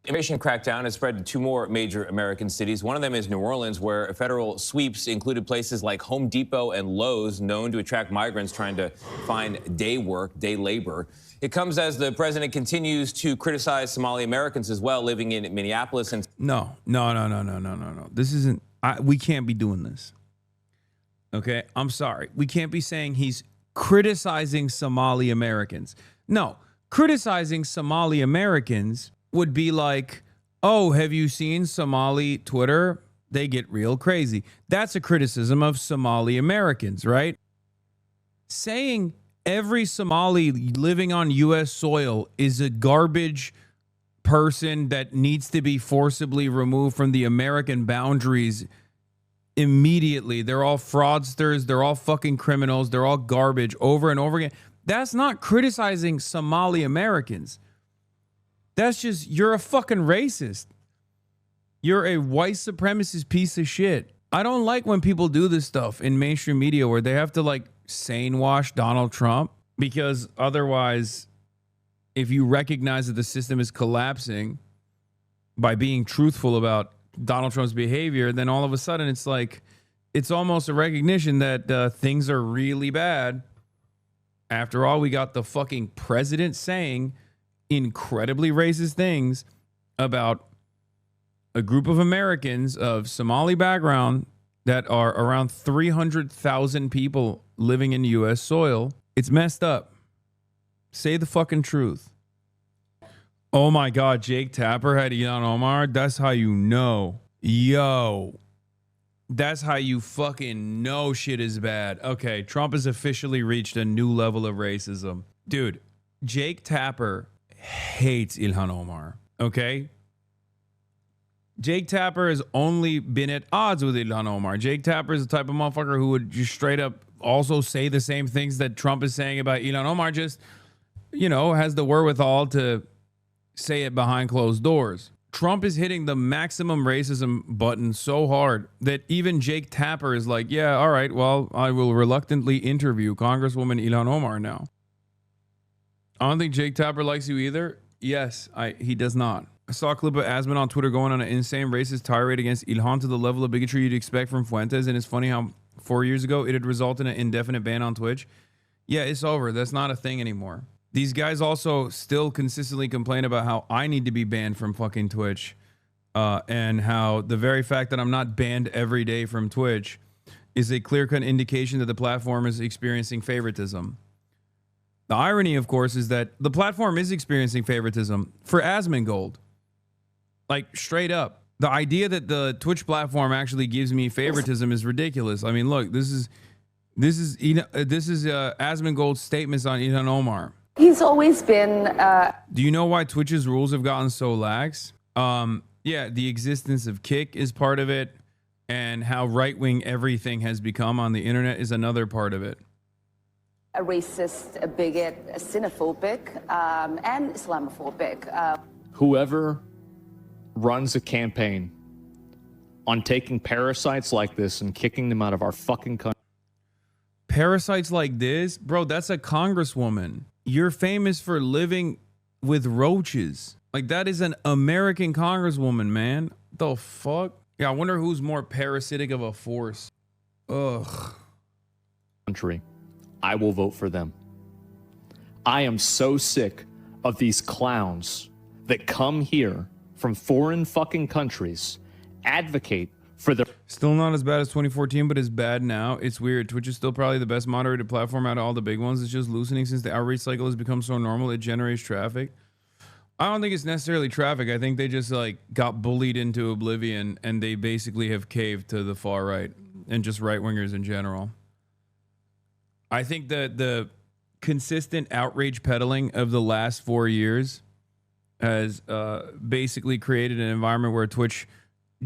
Immigration crackdown has spread to two more major American cities. One of them is New Orleans, where federal sweeps included places like Home Depot and Lowe's, known to attract migrants trying to find day work, day labor. It comes as the president continues to criticize Somali Americans as well, living in Minneapolis. And No. This isn't, we can't be doing this. Okay, I'm sorry. We can't be saying he's criticizing Somali Americans. No, criticizing Somali Americans would be like, oh, have you seen Somali Twitter? They get real crazy. That's a criticism of Somali Americans, right? Saying every Somali living on U.S. soil is a garbage person that needs to be forcibly removed from the American boundaries immediately. They're all fraudsters. They're all fucking criminals. They're all garbage over and over again. That's not criticizing Somali Americans. That's just, you're a fucking racist. You're a white supremacist piece of shit. I don't like when people do this stuff in mainstream media where they have to like sane wash Donald Trump, because otherwise, if you recognize that the system is collapsing by being truthful about Donald Trump's behavior, then all of a sudden it's like, it's almost a recognition that things are really bad. After all, we got the fucking president saying incredibly racist things about a group of Americans of Somali background that are around 300,000 people living in U.S. soil. It's messed up. Say the fucking truth. Oh my God, Jake Tapper had Ilhan Omar. That's how you know. Yo. That's how you fucking know shit is bad. Okay, Trump has officially reached a new level of racism. Dude, Jake Tapper hates Ilhan Omar, okay? Jake Tapper has only been at odds with Ilhan Omar. Jake Tapper is the type of motherfucker who would just straight up also say the same things that Trump is saying about Ilhan Omar, just, you know, has the wherewithal to say it behind closed doors. Trump is hitting the maximum racism button so hard that even Jake Tapper is like, yeah, all right, well, I will reluctantly interview Congresswoman Ilhan Omar now. I don't think Jake Tapper likes you either. Yes, he does not. I saw a clip of Asman on Twitter going on an insane racist tirade against Ilhan to the level of bigotry you'd expect from Fuentes, and it's funny how 4 years ago it had resulted in an indefinite ban on Twitch. Yeah, it's over. That's not a thing anymore. These guys also still consistently complain about how I need to be banned from fucking Twitch, and how the very fact that I'm not banned every day from Twitch is a clear-cut indication that the platform is experiencing favoritism. The irony, of course, is that the platform is experiencing favoritism for Asmongold. Like, straight up. The idea that the Twitch platform actually gives me favoritism is ridiculous. I mean, look, this is Asmongold's statements on Ilhan Omar. He's always been... Do you know why Twitch's rules have gotten so lax? Yeah, the existence of Kick is part of it, and how right-wing everything has become on the internet is another part of it. A racist, a bigot, a xenophobic, and Islamophobic. Whoever runs a campaign on taking parasites like this and kicking them out of our fucking country. Parasites like this? Bro, that's a congresswoman. You're famous for living with roaches. Like, that is an American congresswoman, man. The fuck? Yeah, I wonder who's more parasitic of a force. Ugh. Country. I will vote for them. I am so sick of these clowns that come here from foreign fucking countries, advocate for their... Still not as bad as 2014, but as bad now. It's weird. Twitch is still probably the best moderated platform out of all the big ones. It's just loosening since the outreach cycle has become so normal. It generates traffic. I don't think it's necessarily traffic. I think they just like got bullied into oblivion, and they basically have caved to the far right and just right-wingers in general. I think that the consistent outrage peddling of the last 4 years has basically created an environment where Twitch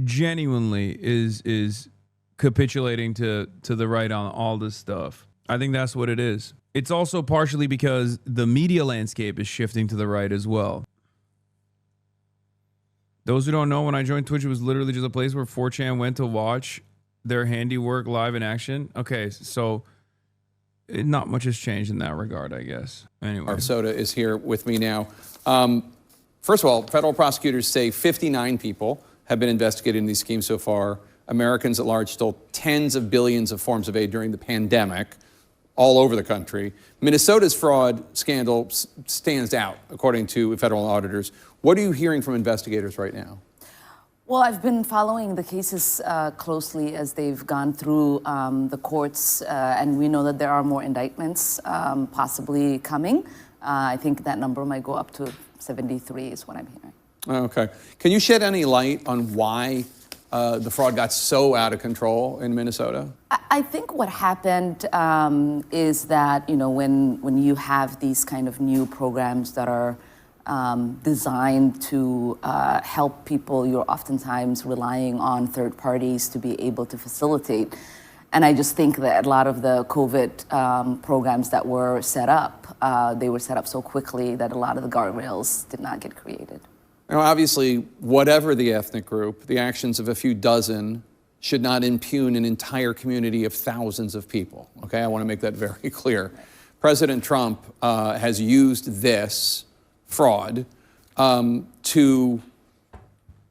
genuinely is capitulating to the right on all this stuff. I think that's what it is. It's also partially because the media landscape is shifting to the right as well. Those who don't know, when I joined Twitch, it was literally just a place where 4chan went to watch their handiwork live in action. Okay, so not much has changed in that regard, I guess. Anyway. Soda is here with me now. First of all, federal prosecutors say 59 people have been investigated in these schemes so far. Americans at large stole tens of billions of forms of aid during the pandemic all over the country. Minnesota's fraud scandal stands out, according to federal auditors. What are you hearing from investigators right now? Well, I've been following the cases closely as they've gone through the courts, and we know that there are more indictments possibly coming. I think that number might go up to 73 is what I'm hearing. Okay. Can you shed any light on why the fraud got so out of control in Minnesota? I think what happened is that, you know, when you have these kind of new programs that are designed to help people, you're oftentimes relying on third parties to be able to facilitate. And I just think that a lot of the COVID programs that were set up, they were set up so quickly that a lot of the guardrails did not get created. Now, obviously, whatever the ethnic group, the actions of a few dozen should not impugn an entire community of thousands of people. Okay, I want to make that very clear. President Trump has used this fraud to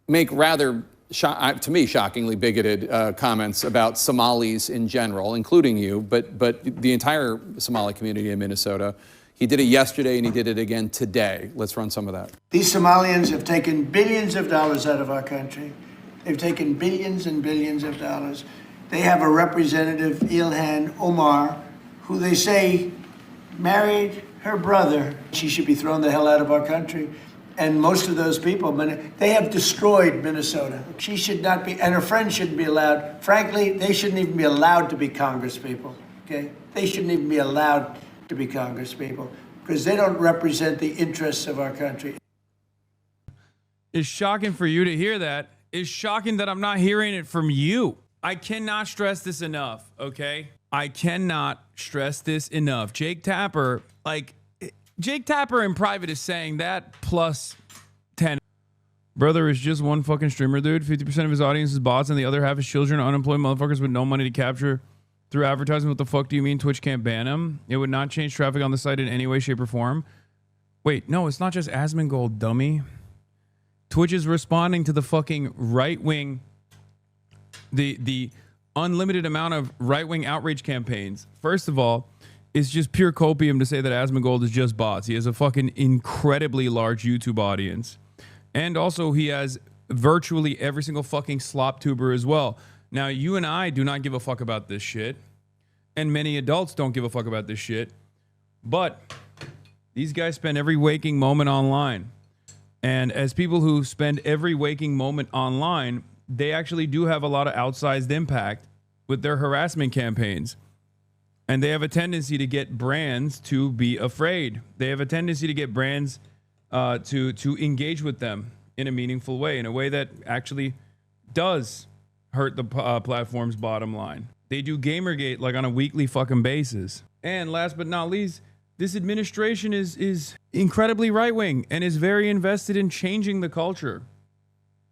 make rather, to me, shockingly bigoted comments about Somalis in general, including you, but the entire Somali community in Minnesota. He did it yesterday and he did it again today. Let's run some of that. These Somalians have taken billions of dollars out of our country. They've taken billions and billions of dollars. They have a representative, Ilhan Omar, who they say married her brother. She should be thrown the hell out of our country. And most of those people, they have destroyed Minnesota. She should not be, and her friends shouldn't be allowed. Frankly, they shouldn't even be allowed to be congresspeople, okay? They shouldn't even be allowed to be congresspeople because they don't represent the interests of our country. It's shocking for you to hear that. It's shocking that I'm not hearing it from you. I cannot stress this enough, okay? I cannot stress this enough. Jake Tapper in private is saying that plus 10. Brother is just one fucking streamer, dude. 50% of his audience is bots and the other half is children, unemployed motherfuckers with no money to capture through advertising. What the fuck do you mean Twitch can't ban him? It would not change traffic on the site in any way, shape, or form. Wait, no, it's not just Asmongold, dummy. Twitch is responding to the fucking right-wing, the unlimited amount of right-wing outreach campaigns. First of all, it's just pure copium to say that Asmongold is just bots. He has a fucking incredibly large YouTube audience. And also he has virtually every single fucking slop tuber as well. Now, you and I do not give a fuck about this shit. And many adults don't give a fuck about this shit. But these guys spend every waking moment online. And as people who spend every waking moment online, they actually do have a lot of outsized impact with their harassment campaigns. And they have a tendency to get brands to be afraid. They have a tendency to get brands to engage with them in a meaningful way, in a way that actually does hurt the platform's bottom line. They do Gamergate like on a weekly fucking basis. And last but not least, this administration is incredibly right-wing and is very invested in changing the culture,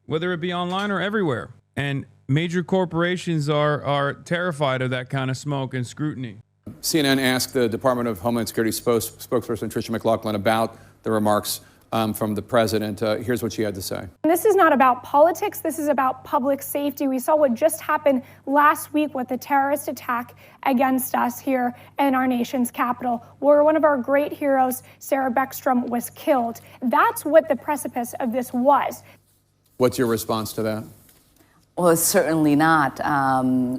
whether it be online or everywhere. And major corporations are terrified of that kind of smoke and scrutiny. CNN asked the Department of Homeland Security spokesperson Tricia McLaughlin about the remarks from the president. Here's what she had to say. This is not about politics. This is about public safety. We saw what just happened last week with the terrorist attack against us here in our nation's capital, where one of our great heroes, Sarah Beckstrom, was killed. That's what the precipice of this was. What's your response to that? Well, it's certainly not.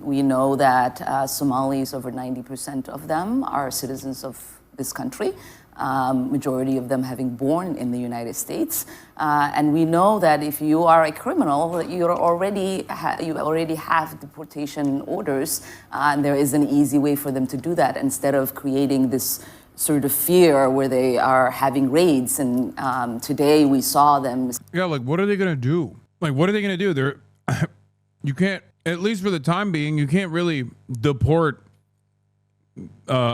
We know that Somalis, over 90% of them, are citizens of this country. Majority of them having born in the United States, and we know that if you are a criminal, you already have deportation orders, and there is an easy way for them to do that instead of creating this sort of fear where they are having raids. And today we saw them. Yeah, like what are they gonna do? Like what are they gonna do? They're you can't, at least for the time being, you can't really deport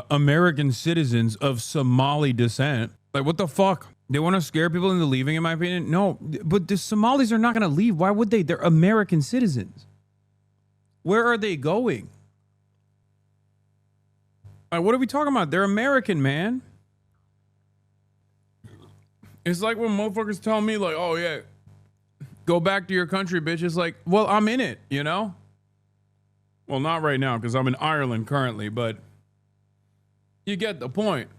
American citizens of Somali descent. Like, what the fuck? They want to scare people into leaving, in my opinion? No, but the Somalis are not going to leave. Why would they? They're American citizens. Where are they going? Like, what are we talking about? They're American, man. It's like when motherfuckers tell me, like, oh, yeah, go back to your country, bitch. It's like, well, I'm in it, you know? Well, not right now because I'm in Ireland currently, but you get the point.